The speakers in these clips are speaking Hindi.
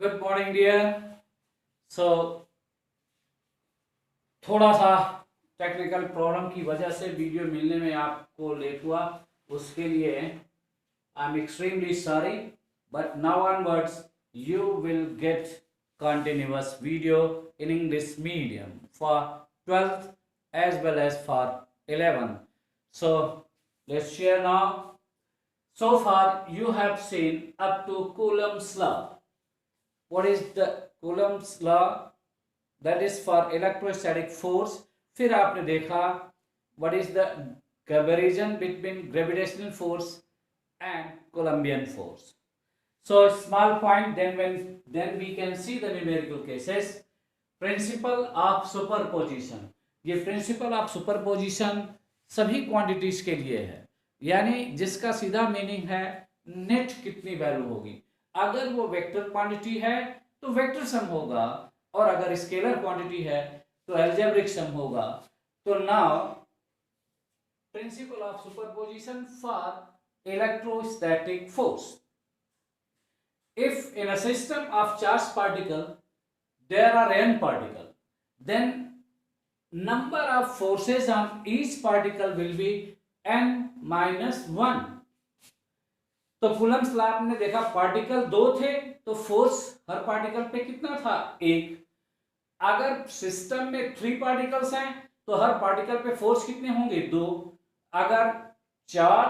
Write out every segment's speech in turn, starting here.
Good morning dear. सो थोड़ा सा टेक्निकल प्रॉब्लम की वजह से वीडियो मिलने में आपको लेट हुआ, उसके लिए I am extremely sorry. But now onwards you will get continuous video in English medium for 12th as well as for 11th. So let's share now. So far you have seen up to Coulomb's law. What is the Coulomb's law? That is for electrostatic force. फिर आपने देखा what is the comparison between gravitational force and Coulombian force. So small point, then we can see the numerical cases. Principle of superposition. ये principle of superposition सभी quantities के लिए है, यानी जिसका सीधा मीनिंग है नेट कितनी वैल्यू होगी। अगर वो वेक्टर क्वांटिटी है तो वेक्टर सम होगा, और अगर स्केलर क्वांटिटी है तो एल्जेब्रिक सम होगा। तो now principal of superposition for electrostatic force. If in a system of charged particle there are n particle, then number of forces on each particle will be n minus 1. तो कूलम्स लॉ आपने देखा, पार्टिकल दो थे तो फोर्स हर पार्टिकल पे कितना था, एक। अगर सिस्टम में 3 पार्टिकल्स हैं तो हर पार्टिकल पे फोर्स कितने होंगे, 2। अगर 4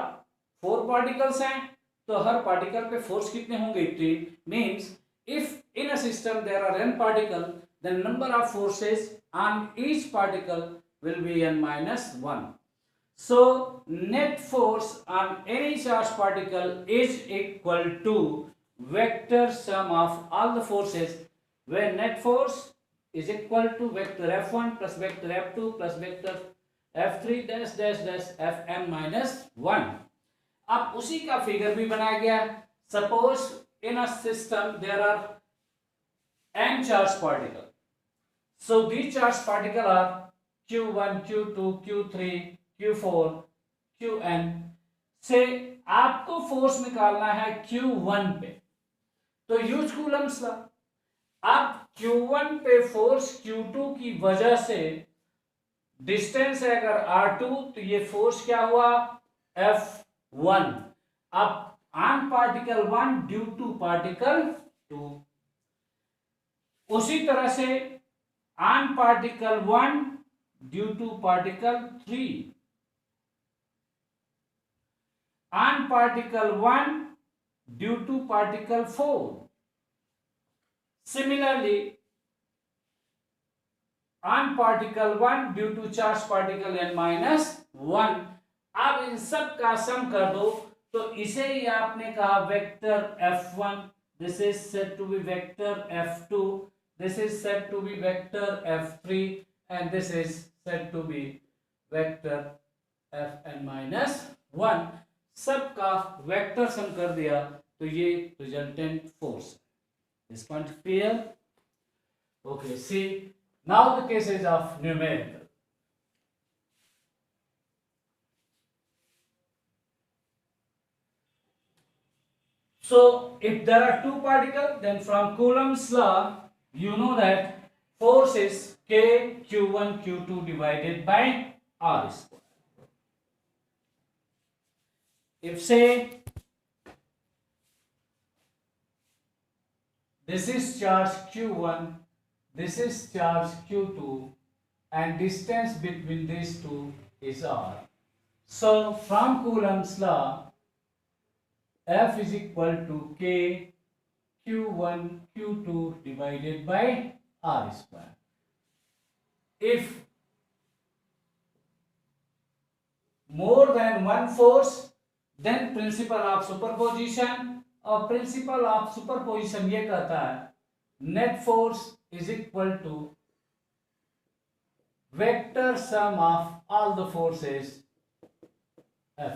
पार्टिकल्स हैं तो हर पार्टिकल पे फोर्स कितने होंगे, 3। Means if in a system there are n particle, then number of forces on each particle will be n minus 1. So net force on any charged particle is equal to vector sum of all the forces, where net force is equal to vector f1 plus vector f2 plus vector f3 dash dash dash fm minus 1. अब उसी का फिगर भी बनाया गया। Suppose in a system there are n charge particle, so these charged particle are q1 q2 q3 q4 qn। से आपको फोर्स निकालना है q1 पे, तो यूज कूलम्स लॉ। अब q1 पे फोर्स q2 की वजह से डिस्टेंस है अगर r2, तो ये फोर्स क्या हुआ, f1। अब on particle 1 due to particle 2, उसी तरह से on particle 1 due to particle 3, on particle 1 due to particle 4, similarly on particle 1 due to charge particle n minus 1। अब इन सब का सम कर दो, तो इसे ही आपने कहा vector f1, this is said to be vector f2, this is said to be vector f3, and this is said to be vector fn minus 1। सबका वेक्टर सम कर दिया तो ये रिजल्टेंट फोर्स। इस point clear? Okay, see now the cases of numerical. So if there are 2 particles, then from Coulomb's law you know that force is k q1 q2 divided by r square. If say this is charge q1, this is charge q2, and distance between these two is r. So from Coulomb's law, F is equal to k q1 q2 divided by r square. If more than one force, then principle of superposition, और प्रिंसिपल ऑफ सुपरपोजिशन ये कहता है net force is equal to vector sum of all the forces F.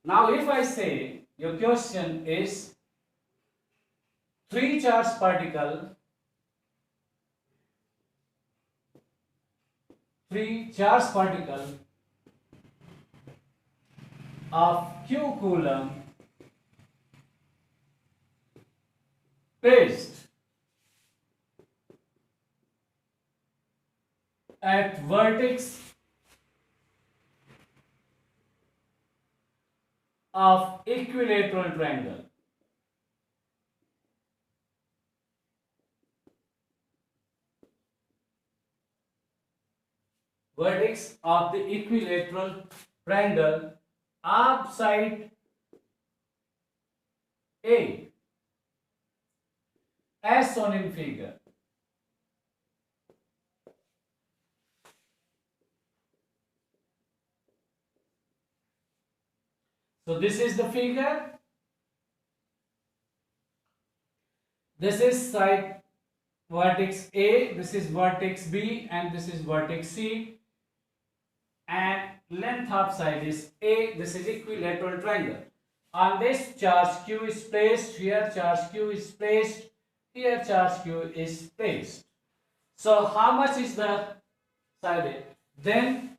Now if I say your question is 3 charged particle, 3 charged particle of q coulomb placed at vertex of equilateral triangle. Vertex of the equilateral triangle opposite A as shown in figure. So this is the figure. This is side vertex A, this is vertex B, and this is vertex C, and length of side is A. This is equilateral triangle. On this, charge Q is placed, here charge Q is placed, here charge Q is placed. So how much is the side A? Then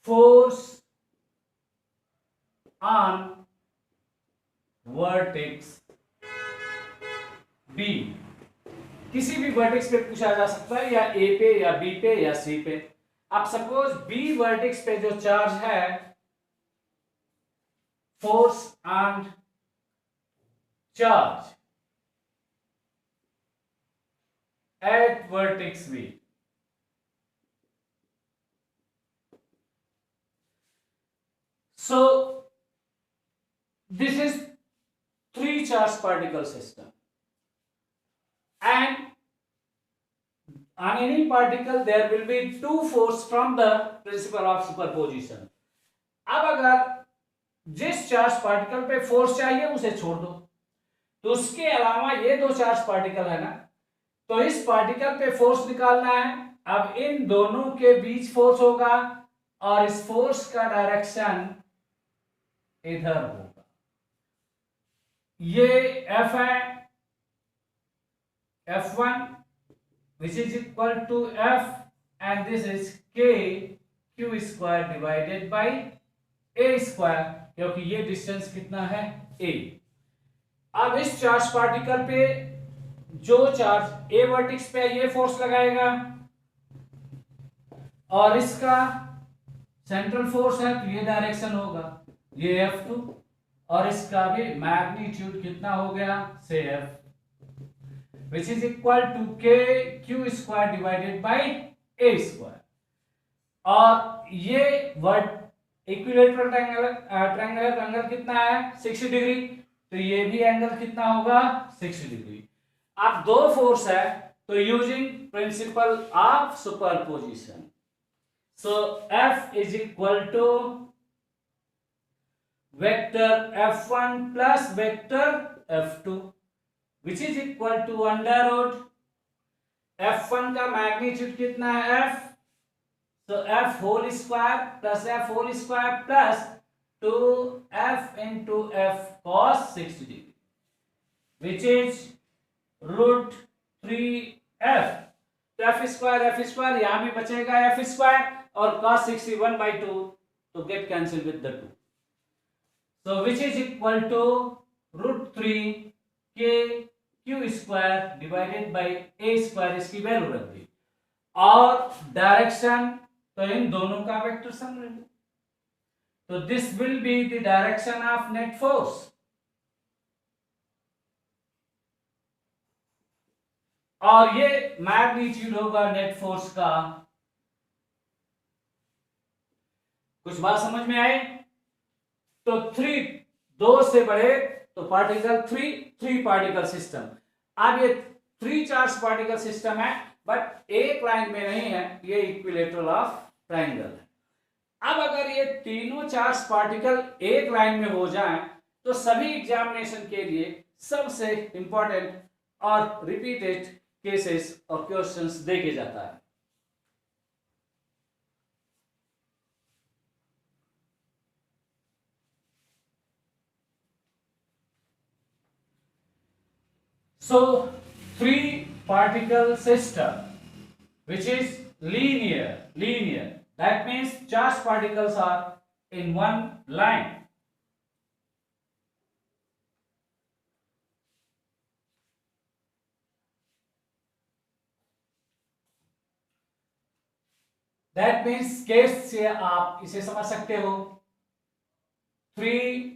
force on vertex B, किसी भी वर्टेक्स पे पूछा जा सकता है, या ए पे या बी पे या सी पे. अब सपोज बी वर्टेक्स पे जो चार्ज है, force on charge at vertex B. So this is three charge particle system, and on any particle there will be two force from the principle of superposition. अब अगर जिस चार्ज पार्टिकल पे फोर्स चाहिए उसे छोड़ दो, तो उसके अलावा ये दो चार्ज पार्टिकल है ना, तो इस पार्टिकल पे फोर्स निकालना है. अब इन दोनों के बीच फोर्स होगा और इस फोर्स का डायरेक्शन इधर होगा. ये F है, F1 which is equal to F, and this is K Q square divided by A square, क्योंकि ये डिस्टेंस कितना है A. अब इस चार्ज पार्टिकल पे जो चार्ज A वर्टेक्स पे ये फोर्स लगाएगा और इसका सेंट्रल फोर्स है, तो ये डायरेक्शन होगा, ये F2, और इसका भी मैग्नीट्यूड कितना हो गया से F, which is equal to K Q square divided by A square. और ये वर्ड इक्विलेटरल ट्रायंगल कितना है 60 डिग्री, तो ये भी एंगल कितना होगा 60 डिग्री. अब दो फोर्स है, तो using principle of superposition, so F is equal to vector F1 plus vector F2, which is equal to under root F1 का मैग्नीट्यूड कितना है F, so F whole square plus F whole square plus 2F into F cos 60 degree, which is root 3F. तो F स्क्वायर यहां भी बचेगा F स्क्वायर, और cos 60 1/2 तो get cancel with the 2, so which is equal to root 3 K Q square divided by A square, इसकी वैल्यू रख दी, और डायरेक्शन तो इन दोनों का वेक्टर सम ले लो, तो this will be the direction of net force. और ये मैग्नीट्यूड होगा नेट फोर्स का. कुछ बात समझ में आई? तो 3 दो से बढ़े तो पार्टिकल 3 पार्टिकल सिस्टम. अब ये 3 चार्ज पार्टिकल सिस्टम है, बट एक लाइन में नहीं है, ये इक्विलेटरल ऑफ ट्रायंगल है. अब अगर ये तीनों चार्ज पार्टिकल एक लाइन में हो जाएं, तो सभी एग्जामिनेशन के लिए सबसे इंपॉर्टेंट और रिपीटेड केसेस और क्वेश्चंस देखे जाता है. So 3 particle system which is linear, that means charged particles are in one line. That means case से आप इसे समझ सकते हो, 3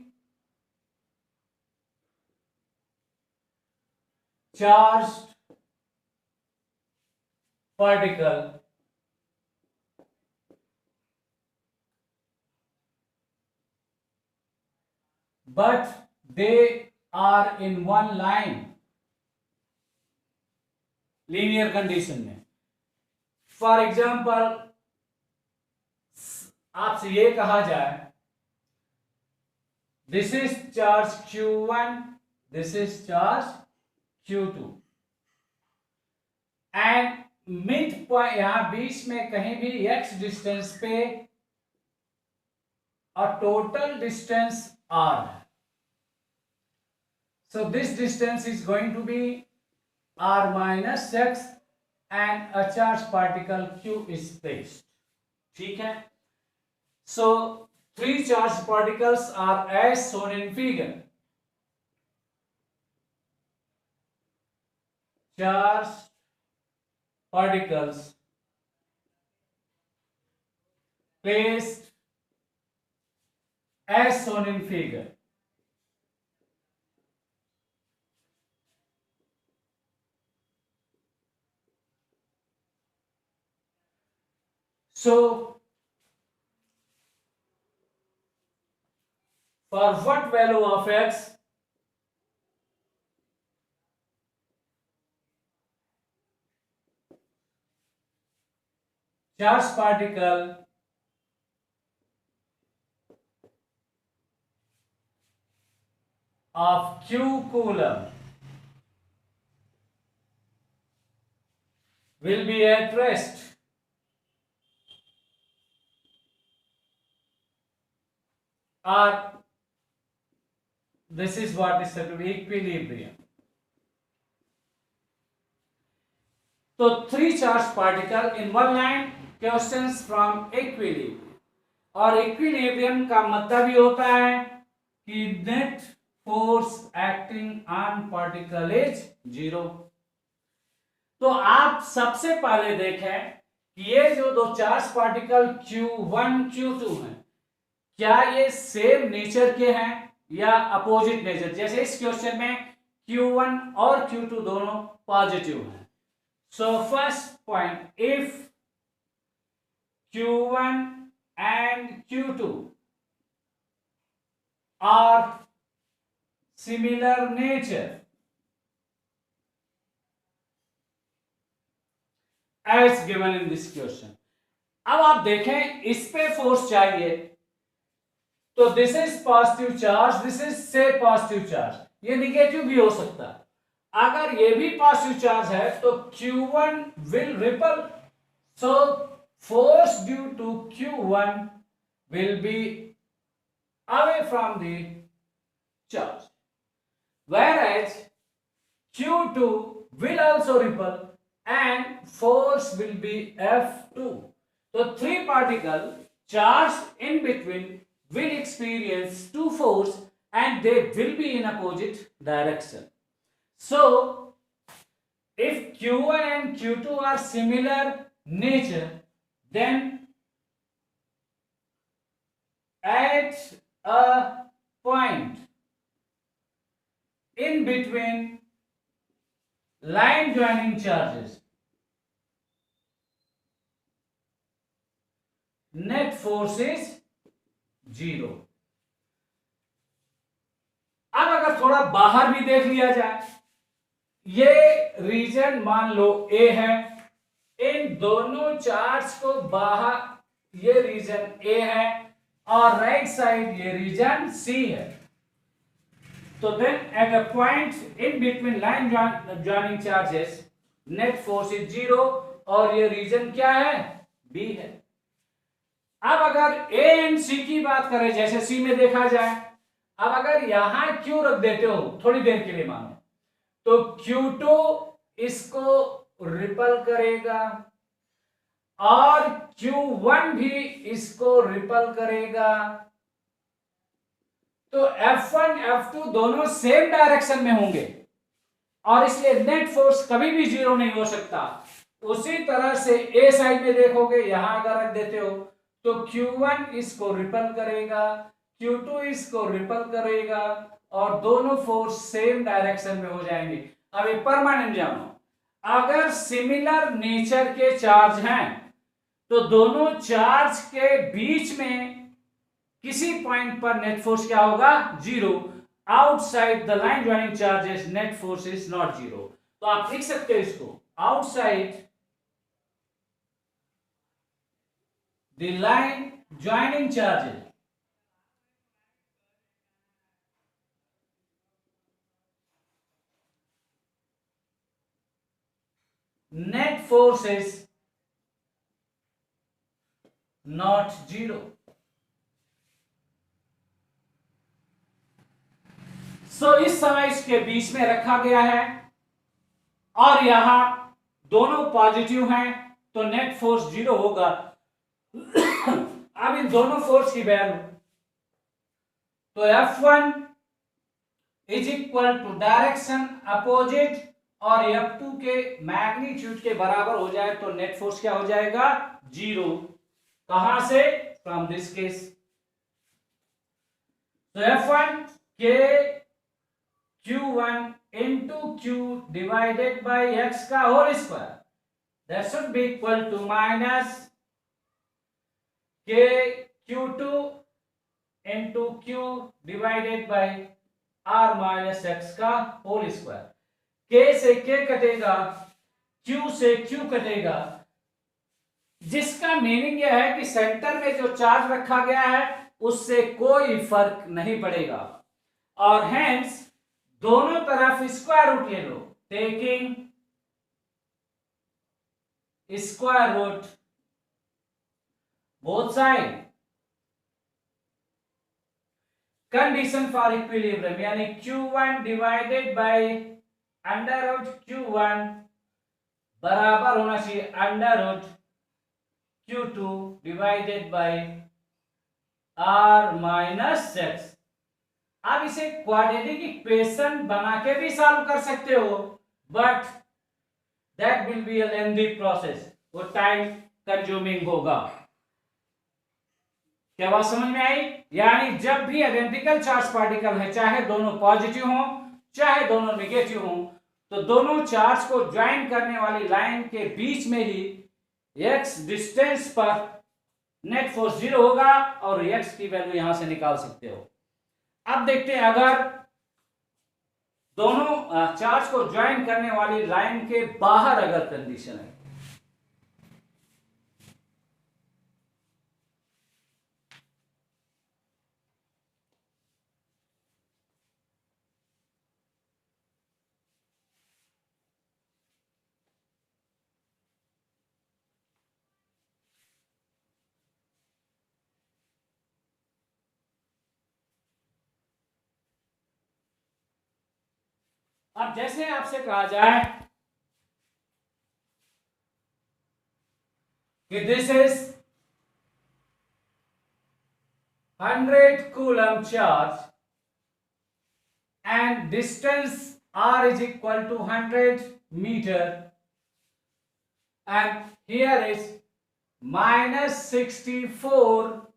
charged particle but they are in one line, linear condition में. फॉर एग्जाम्पल आपसे ये कहा जाए this is charge Q1, this is charge Q2 and mid point यहां बीच में कहीं भी x डिस्टेंस पे a total distance r. So this distance is going to be r minus x and a charged particle q is placed. ठीक है. So 3 charged particles are as shown in figure. Charged particles placed as shown in figure. So for what value of x, charged particle of q coulomb will be at rest or this is what is said to be equilibrium. So 3 charged particle in one line, questions from equilibrium. और इक्विलिब्रियम का मतलब ही होता है कि net force acting on particle is 0. तो आप सबसे पहले देखें कि ये जो दो चार्ज पार्टिकल Q1 Q2 हैं, क्या ये सेम नेचर के हैं या अपोजिट नेचर. जैसे इस क्वेश्चन में Q1 और Q2 दोनों पॉजिटिव हैं. So first point, if Q1 and Q2 are similar nature as given in this question. अब आप देखें इस पे फोर्स चाहिए तो this is positive charge, this is से पॉजिटिव चार्ज, ये निगेटिव भी हो सकता है. अगर ये भी पॉजिटिव चार्ज है तो Q1 will ripple, so force due to Q1 will be away from the charge, whereas Q2 will also repel and force will be F2. So 3 particles charged in between will experience 2 force and they will be in opposite direction. So if Q1 and Q2 are similar nature, then at a point in between line joining charges, net force is 0. अब अगर थोड़ा बाहर भी देख लिया जाए, ये रीजन मान लो A है, इन दोनों चार्ज को बाहर, ये रीजन A है और राइट साइड ये रीजन C है. तो then at a point in between line joining charges net force is 0 और ये रीजन क्या है, B है. अब अगर A एंड C की बात करें, जैसे C में देखा जाए, अब अगर यहां Q रख देते हो थोड़ी देर के लिए मानो, तो Q2 इसको रिपल करेगा और Q1 भी इसको रिपल करेगा. तो F1 F2 दोनों सेम डायरेक्शन में होंगे और इसलिए नेट फोर्स कभी भी 0 नहीं हो सकता. उसी तरह से ए साइड में देखोगे, यहां अगर रख देते हो तो Q1 इसको रिपल करेगा, Q2 इसको रिपल करेगा और दोनों फोर्स सेम डायरेक्शन में हो जाएंगे। अब ये परमानेंट जानो, अगर सिमिलर नेचर के चार्ज हैं तो दोनों चार्ज के बीच में किसी पॉइंट पर नेट फोर्स क्या होगा? Zero. Outside the line joining charges net force is not zero. तो आप लिख सकते हो इसको, outside the line joining charges net force is not zero. सो इस समय इसके बीच में रखा गया है और यहां दोनों पॉजिटिव हैं तो नेट फोर्स जीरो होगा। अब इन दोनों फोर्स की वैल्यू, तो F1 is equal to direction opposite और F2 के मैग्नीट्यूड के बराबर हो जाए तो नेट फोर्स क्या हो जाएगा? जीरो। कहां से? From this case. तो F1 के Q1 into Q divided by x का whole square, that should be equal to minus K Q2 into Q divided by R minus x का होल स्क्वायर। K से K कटेगा, Q से Q कटेगा, जिसका मीनिंग यह है कि सेंटर में जो चार्ज रखा गया है उससे कोई फर्क नहीं पड़ेगा और हेंस दोनों तरफ स्क्वायर रूट ले लो, taking square root both side. Condition for equilibrium यानी Q1 divided by under root Q1 बराबर होना चाहिए under root Q2 divided by R minus x। आप इसे क्वाड्रेटिक इक्वेशन बना के भी सॉल्व कर सकते हो, but that will be a lengthy process, वो टाइम कंज्यूमिंग होगा। क्या बात समझ में आई? यानी जब भी आइडेंटिकल चार्ज पार्टिकल है, चाहे दोनों पॉजिटिव हो चाहे दोनों नेगेटिव हो, तो दोनों चार्ज को ज्वाइन करने वाली लाइन के बीच में ही x डिस्टेंस पर नेट फोर्स जीरो होगा और x की वैल्यू यहां से निकाल सकते हो। अब देखते हैं, अगर दोनों चार्ज को ज्वाइन करने वाली लाइन के बाहर अगर कंडीशन है, अब जैसे आपसे कहा जाए कि this is 100 coulomb charge and distance r is equal to 100 meter and here is minus 64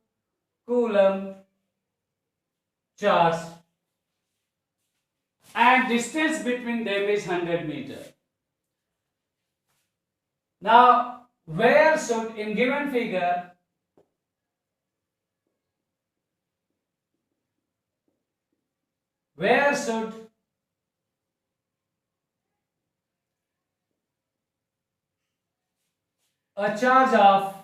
coulomb charge and distance between them is 100 meter. Now where should, in given figure, where should a charge of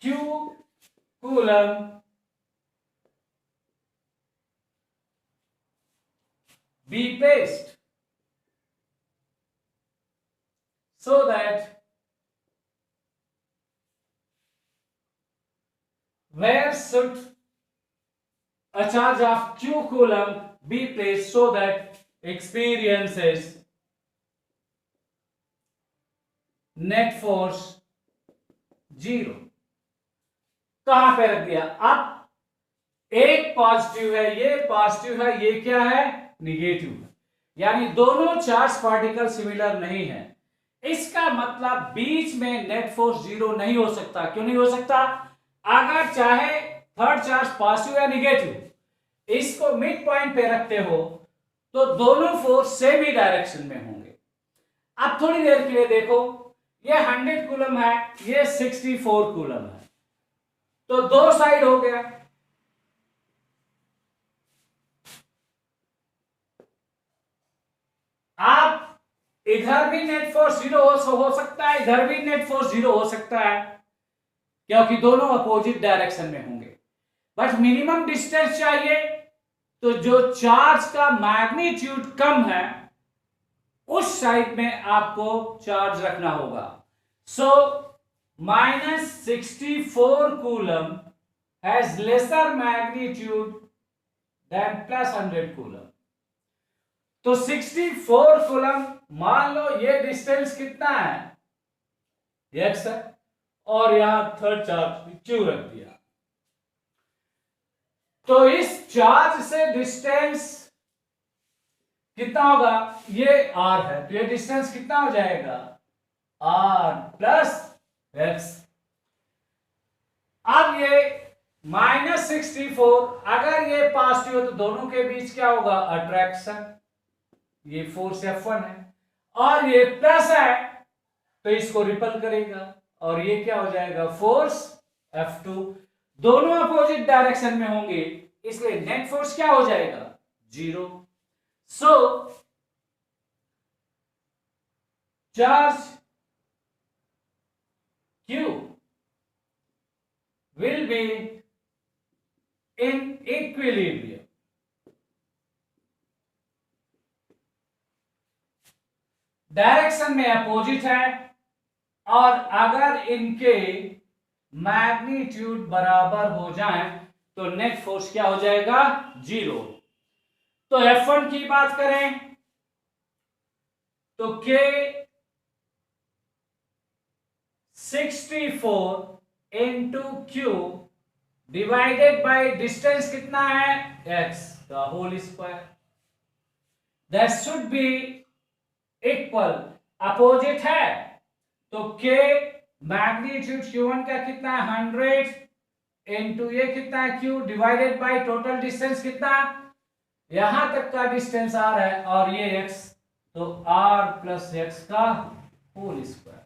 q coulomb be placed so that where should a charge of q coulomb be placed so that experiences net force zero? कहां पे रख दिया? अब एक पॉजिटिव है, ये पॉजिटिव है, ये क्या है? निगेटिव है। यानी दोनों चार्ज पार्टिकल सिमिलर नहीं है। इसका मतलब बीच में नेट फोर्स जीरो नहीं हो सकता। क्यों नहीं हो सकता? अगर चाहे थर्ड चार्ज पॉजिटिव या निगेटिव इसको मिड पॉइंट पे रखते हो तो दोनों फोर्स सेम ही डायरेक्शन में होंगे। अब थोड़ी देर के लिए देखो, ये 100 कूलम है, ये 64 कूलम है, तो दो साइड हो गया। आप इधर भी नेट फोर्स जीरो हो सकता है, इधर भी नेट फोर्स जीरो हो सकता है, क्योंकि दोनों अपोजिट डायरेक्शन में होंगे। बट मिनिमम डिस्टेंस चाहिए, तो जो चार्ज का मैग्नीट्यूड कम है उस साइड में आपको चार्ज रखना होगा। So -64 coulomb has lesser magnitude than +100 coulomb. तो 64 कूलम, मान लो ये डिस्टेंस कितना है, x है, और यहां थर्ड चार्ज क्यू रख दिया। तो इस चार्ज से डिस्टेंस कितना होगा? ये r है, तो ये डिस्टेंस कितना हो जाएगा? r plus x। अब ये -64, अगर ये पॉजिटिव हो तो दोनों के बीच क्या होगा? अट्रैक्शन। ये फोर्स F1 है, और ये प्लस है तो इसको रिपल करेगा, और ये क्या हो जाएगा? Force F2। दोनों अपोजिट डायरेक्शन में होंगे, इसलिए नेट फोर्स क्या हो जाएगा? Zero. So charge Q will be in equilibrium। Direction में अपोजिट है, और अगर इनके मैग्नीट्यूड बराबर हो जाएं तो नेट फोर्स क्या हो जाएगा? जीरो। तो F1 की बात करें तो K 64 into Q divided by distance कितना है? x का whole square. That should be equal, opposite है तो K मैग्नीट्यूड Q1 का कितना है? 100 इंटू ये कितना है? Q divided by total distance कितना? यहां तक का डिस्टेंस r है, और ये x, तो r प्लस x का होल स्क्वायर।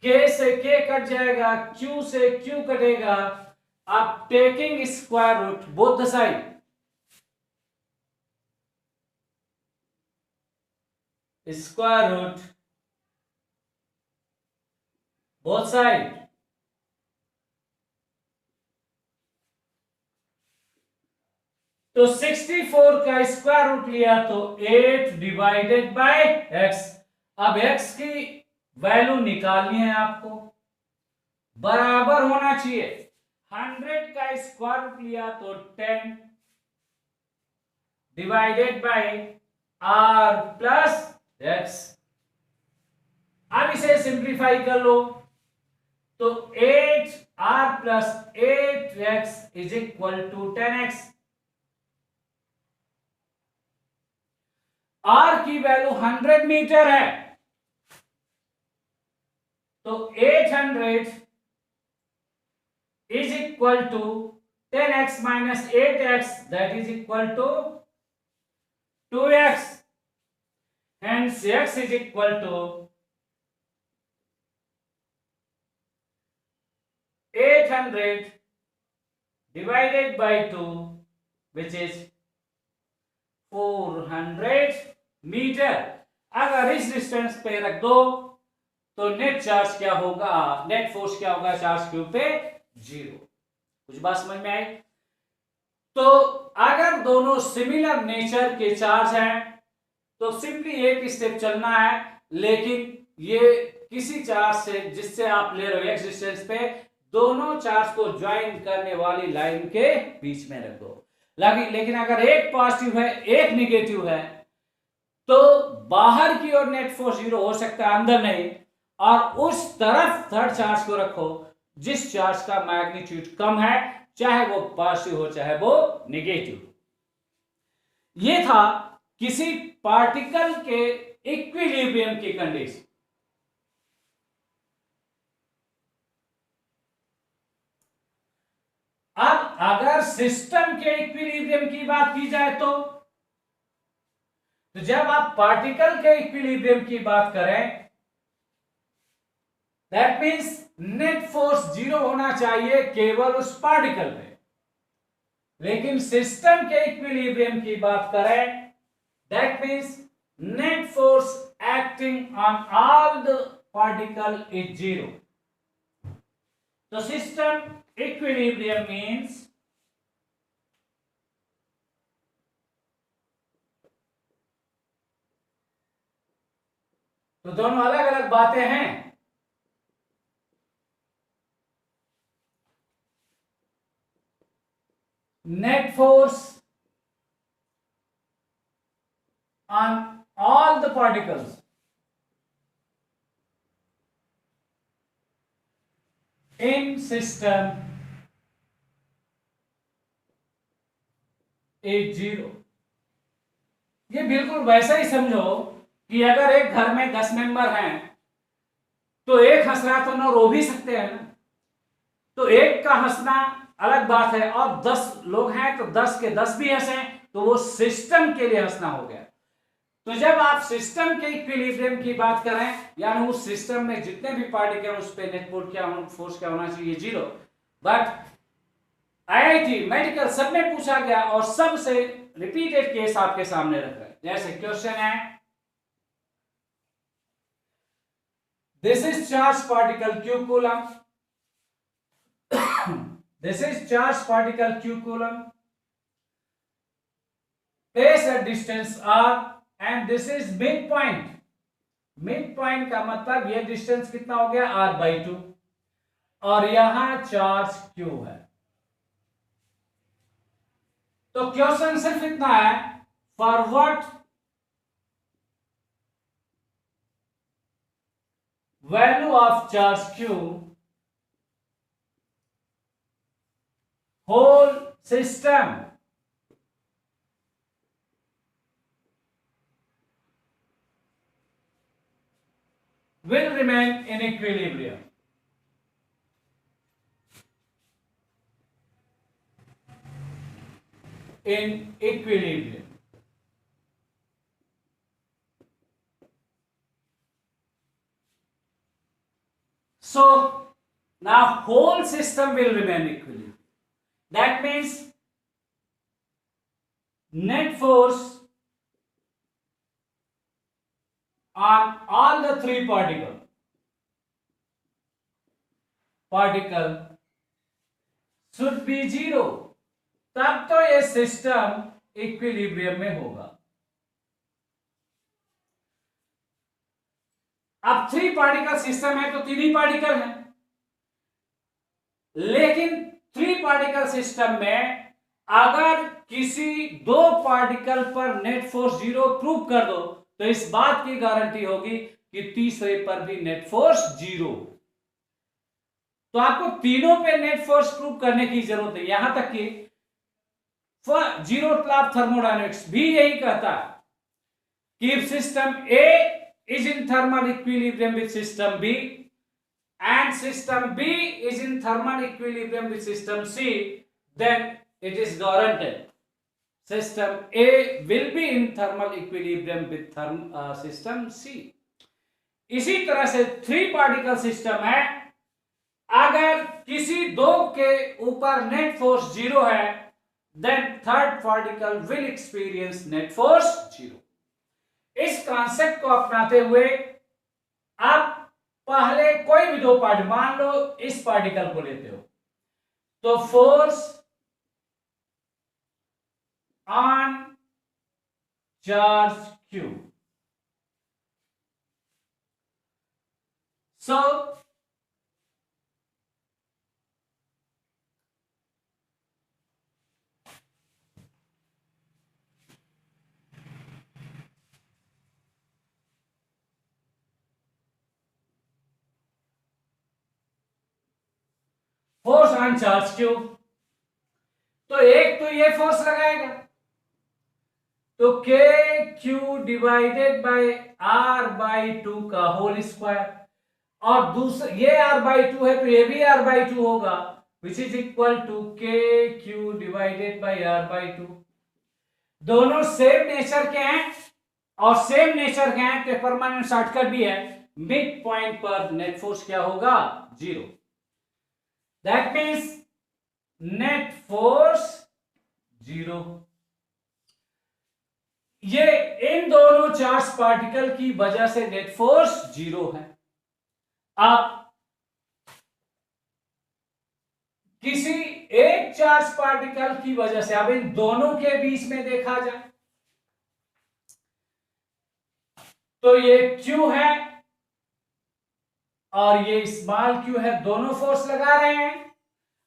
K से K कट जाएगा, Q से Q कटेगा। अब taking square root both the side, square root both side, तो 64 का स्क्वायर रूट लिया तो 8 डिवाइडेड बाय x। अब x की वैल्यू निकालनी है आपको, बराबर होना चाहिए। 100 का स्क्वायर रूट लिया तो 10 divided by r plus x। अब इसे सिंप्लीफाई कर लो, तो 8r plus 8x is equal to 10x। r की वैल्यू 100 मीटर है, तो 800 is equal to 10x minus 8x, that is equal to 2x। Hence x is equal to 800 divided by 2, which is 400 metre. अगर इस डिस्टेंस पे रख दो तो नेट चार्ज क्या होगा? नेट फोर्स क्या होगा चार्ज क्यू पे? जीरो। कुछ बात समझ में आई? तो अगर दोनों सिमिलर नेचर के चार्ज हैं तो सिंपली एक स्टेप चलना है, लेकिन ये किसी चार्ज से जिससे आप ले रहे हो एक्स डिस्टेंस पे, दोनों चार्ज को ज्वाइन करने वाली लाइन के बीच में रख दो। लेकिन अगर एक पॉजिटिव है एक निगेटिव है तो बाहर की ओर नेट फोर्स जीरो हो सकता है, अंदर नहीं। और उस तरफ थर्ड चार्ज को रखो जिस चार्ज का मैग्नीट्यूड कम है, चाहे वो पॉजिटिव हो चाहे वो निगेटिव। ये था किसी पार्टिकल के इक्विलिब्रियम की कंडीशन। अब अगर सिस्टम के इक्विलिब्रियम की बात की जाए तो जब आप पार्टिकल के इक्विलिब्रियम की बात करें, that means net force zero होना चाहिए केवल उस पार्टिकल पे। लेकिन सिस्टम के इक्विलिब्रियम की बात करें, that means net force acting on all the particle is zero. तो सिस्टम इक्विलिब्रियम मींस तो दोनों अलग अलग बातें हैं। Net force on all the particles in system is zero. ये बिल्कुल वैसा ही समझो कि अगर एक घर में 10 मेंबर हैं तो एक हंस रहा तो 9 रो भी सकते हैं ना। तो एक का हंसना अलग बात है, और 10 लोग हैं तो 10 के 10 भी हंसे तो वो सिस्टम के लिए हंसना हो गया। तो जब आप सिस्टम के इक्विलिब्रियम की बात करें, यानी उस सिस्टम में जितने भी पार्टिकल उस पे नेट फोर्स क्या होना चाहिए, जीरो। बट आईआईटी मेडिकल सब में पूछा गया और सबसे रिपीटेड केस आपके सामने रख रहे हैं। जैसे क्वेश्चन है, this is charge particle Q coulomb, this is charge particle Q coulomb, place at distance R and this is mid point. Mid point का मतलब ये डिस्टेंस कितना हो गया, r/2, और यहां चार्ज q है। तो क्वेश्चन सिर्फ इतना है, for what value of charge q whole system will remain in equilibrium। In equilibrium। So now whole system will remain equilibrium। That means net force on all the three particle should be zero। तब तो ये सिस्टम इक्विलिब्रियम में होगा। अब 3 पार्टिकल सिस्टम है तो 3 ही पार्टिकल है, लेकिन 3 पार्टिकल सिस्टम में अगर किसी 2 पार्टिकल पर नेट फोर्स जीरो प्रूव कर दो तो इस बात की गारंटी होगी कि तीसरे पर भी नेट फोर्स जीरो। तो आपको तीनों पे नेट फोर्स प्रूव करने की जरूरत है। यहां तक कि जीरो लॉ ऑफ थर्मोडायनेमिक्स भी यही कहता है कि if system A is in thermal equilibrium with system B and system B is in thermal equilibrium with system C, then it is guaranteed system A will be in thermal equilibrium with system C। इसी तरह से 3 पार्टिकल सिस्टम है, अगर किसी 2 के ऊपर नेट फोर्स जीरो है then third particle will experience net force zero. इस कॉन्सेप्ट को अपनाते हुए आप पहले कोई भी 2 पार्ट, मान लो इस पार्टिकल को लेते हो, तो force on charge q। So force on charge q, तो एक तो ये फोर्स लगाएगा, तो k Q divided by R by two का होल स्क्वायर, और दूसरा ये r बाई टू है तो ये भी r बाई टू होगा, विच इज इक्वल टू के Q divided by r by to. दोनों सेम नेचर के हैं, और सेम नेचर के हैं तो परमानेंट शॉर्टकट भी है, मिड पॉइंट पर नेट फोर्स क्या होगा, zero. That means net force zero. ये इन दोनों चार्ज पार्टिकल की वजह से नेट फोर्स जीरो है। अब किसी एक चार्ज पार्टिकल की वजह से, अब इन दोनों के बीच में देखा जाए तो ये Q है और ये स्मॉल q है, दोनों फोर्स लगा रहे हैं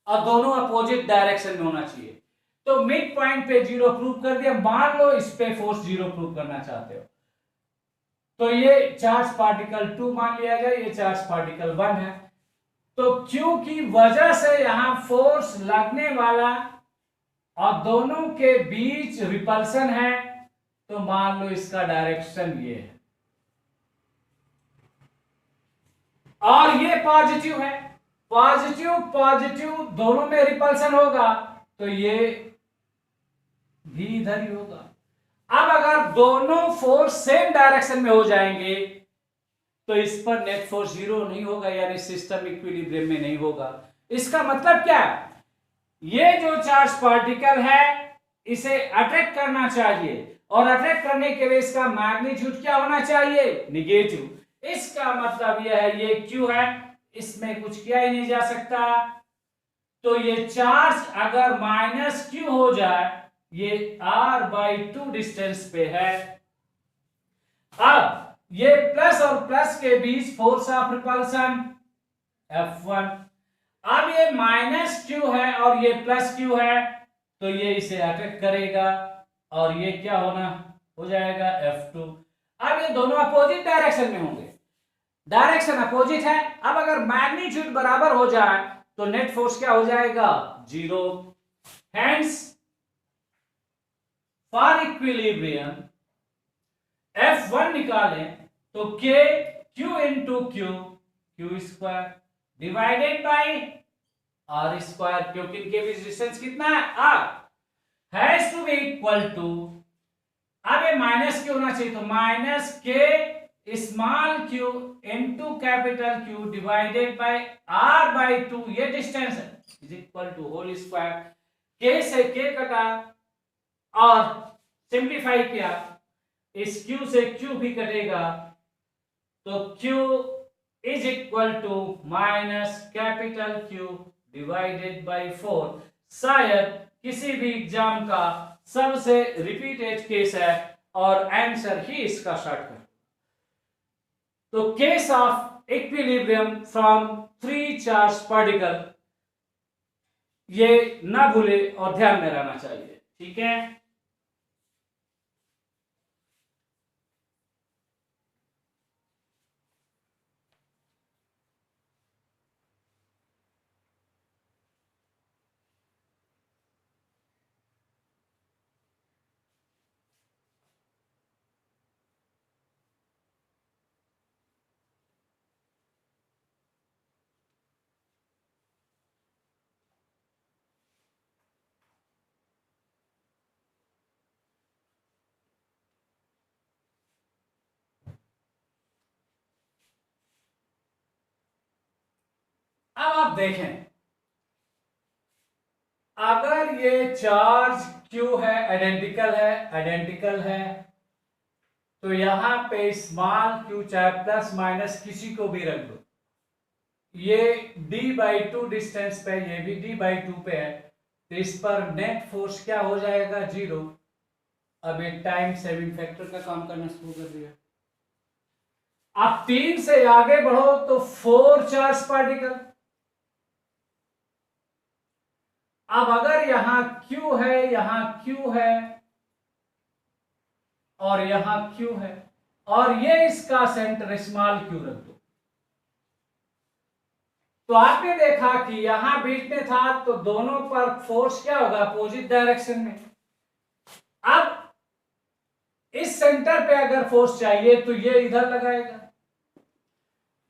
और दोनों अपोजिट डायरेक्शन में होना चाहिए। तो मिड पॉइंट पे जीरो प्रूव कर दिया। मान लो इस पे फोर्स जीरो प्रूव करना चाहते हो तो ये चार्ज पार्टिकल 2 मान लिया जाए, ये चार्ज पार्टिकल 1 है। तो Q की वजह से यहां फोर्स लगने वाला और दोनों के बीच रिपल्सन है, तो मान लो इसका डायरेक्शन ये है और ये पॉजिटिव है। पॉजिटिव पॉजिटिव दोनों में रिपल्सन होगा तो ये भी इधर ही होगा। अब अगर दोनों फोर्स सेम डायरेक्शन में हो जाएंगे तो इस पर नेट फोर्स जीरो नहीं होगा, यानी सिस्टम इक्विलिब्रियम में नहीं होगा। इसका मतलब क्या, ये जो चार्ज पार्टिकल है इसे अट्रैक्ट करना चाहिए और अट्रैक्ट करने के लिए इसका मैग्नीट्यूड क्या होना चाहिए, निगेटिव। इसका मतलब यह है ये Q है, इसमें कुछ किया ही नहीं जा सकता। तो ये चार्ज अगर माइनस Q हो जाए, ये r बाई टू डिस्टेंस पे है। अब ये प्लस और प्लस के बीच फोर्स ऑफ रिपल्सन F1। अब ये माइनस Q है और ये प्लस Q है तो ये इसे अट्रैक्ट करेगा और ये क्या होना हो जाएगा F2। अब ये दोनों अपोजिट डायरेक्शन में होंगे, डायरेक्शन अपोजिट है। अब अगर मैग्नीट्यूड बराबर हो जाए तो नेट फोर्स क्या हो जाएगा, zero. Hence for equilibrium F1 निकालें तो K Q into Q square divided by R square, क्योंकि इनके बीच डिस्टेंस कितना है, R, has to be equal to, अब ये माइनस Q होना चाहिए तो minus K small q into capital Q divided by R by two, ये डिस्टेंस है, is equal to whole square. K से K कटा और सिंप्लीफाई किया, इस Q से Q भी कटेगा तो Q is equal to minus capital Q divided by 4। शायद किसी भी एग्जाम का सबसे रिपीटेड केस है और आंसर ही इसका शॉर्टकट। तो case of equilibrium from three charge particle, ये ना भूले और ध्यान में रहना चाहिए, ठीक है। अब आप देखें, अगर ये चार्ज Q है, आइडेंटिकल है तो यहां पे स्मॉल q चाहे प्लस माइनस किसी को भी रख दो, ये d बाई टू डिस्टेंस पे, ये भी d बाई टू पे है तो इस पर नेट फोर्स क्या हो जाएगा, जीरो। अब ये टाइम सेविंग फैक्टर का काम करना शुरू कर दिया। अब 3 से आगे बढ़ो तो 4 चार्ज पार्टिकल। अब अगर यहां Q है, यहां Q है और यहां Q है और ये इसका सेंटर स्मॉल q रख दो, तो आपने देखा कि यहां बीच में था तो दोनों पर फोर्स क्या होगा, अपोजिट डायरेक्शन में। अब इस सेंटर सेंटर पे अगर फोर्स चाहिए तो ये इधर लगाएगा,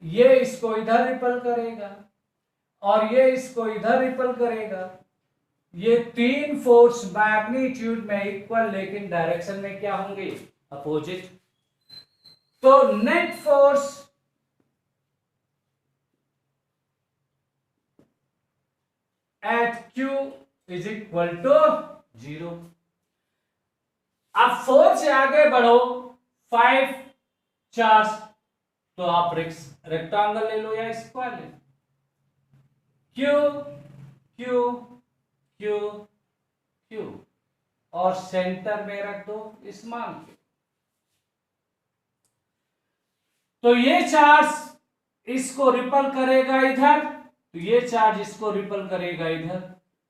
ये इसको इधर रिपल करेगा और ये इसको इधर रिपल करेगा। ये तीन फोर्स मैग्नीट्यूड में इक्वल लेकिन डायरेक्शन में क्या होंगे, अपोजिट। तो net force at Q is equal to 0। अब 4 से आगे बढ़ो, 5 चार्ज, तो आप रेक्टेंगल ले लो या स्क्वायर ले लो। Q Q Q Q और सेंटर में रख दो स्मॉल q। तो ये चार्ज इसको रिपल करेगा इधर, तो ये चार्ज इसको रिपल करेगा इधर,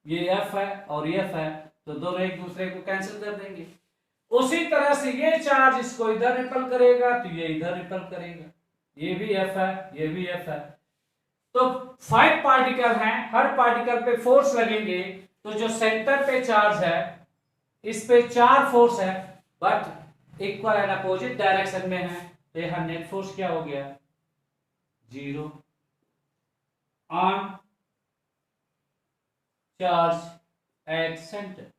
ये F है और ये F है, तो दोनों एक दूसरे को कैंसिल कर देंगे। उसी तरह से ये चार्ज इसको इधर रिपल करेगा तो ये इधर रिपल करेगा, ये भी F है, ये भी F है। तो 5 पार्टिकल हैं, हर पार्टिकल पे फोर्स लगेंगे, तो जो सेंटर पे चार्ज है इस पे 4 फोर्स है but equal and opposite direction में है, तो यहां नेट फोर्स क्या हो गया, 0 ऑन चार्ज एट सेंटर।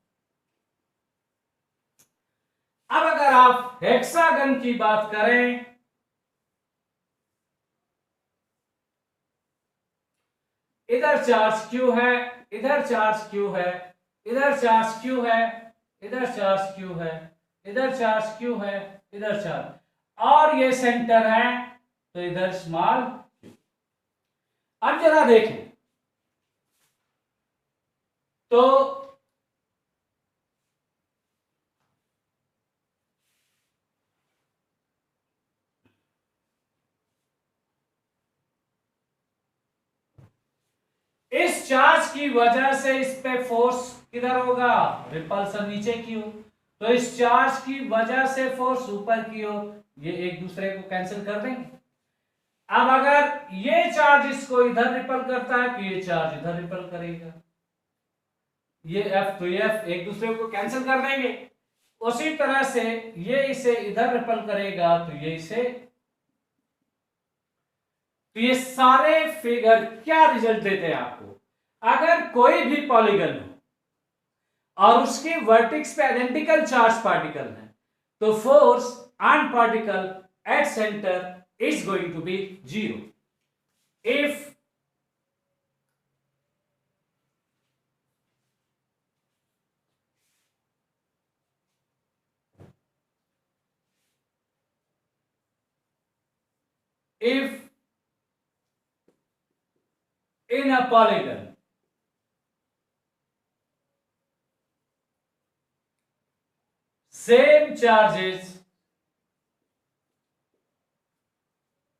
अब अगर आप हेक्सागन की बात करें, इधर चार्ज Q है, इधर चार्ज Q है, इधर चार्ज Q है, इधर चार्ज Q है, इधर चार्ज Q है, इधर चार्ज, और ये सेंटर है तो इधर स्मॉल q। अब जरा देखें तो इस चार्ज की वजह से इस पे फोर्स किधर होगा, रिपल्सन नीचे की ओर, तो इस चार्ज की वजह से फोर्स ऊपर की ओर, ये एक दूसरे को कैंसिल कर देंगे। अब अगर ये चार्ज इसको इधर रिपल करता है तो ये चार्ज इधर रिपल करेगा, ये F तो ये F एक दूसरे को कैंसिल कर देंगे। उसी तरह से ये इसे इधर रिपल करेगा तो ये इसे, तो ये सारे फिगर क्या रिजल्ट देते हैं आपको, अगर कोई भी पॉलीगन हो और उसके वर्टेक्स पे आइडेंटिकल चार्ज पार्टिकल है तो force on particle at centre is going to be 0 if in a polygon same charges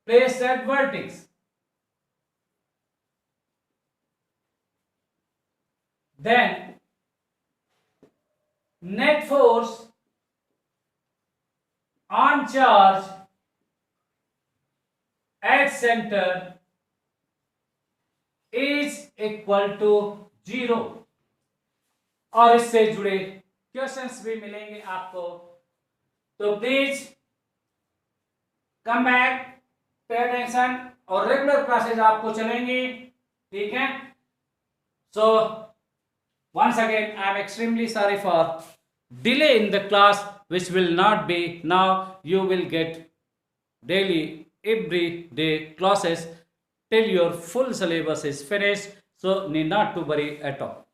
placed at vertex then net force on charge at center is equal to 0। और इससे जुड़े क्वेश्चंस भी मिलेंगे आपको, तो please come back, pay attention, और रेगुलर क्लासेज आपको चलेंगी, ठीक है। सो once again I am extremely sorry for delay in the class which will not be, now you will get daily every day classes till your full syllabus is finished, so need not to worry at all.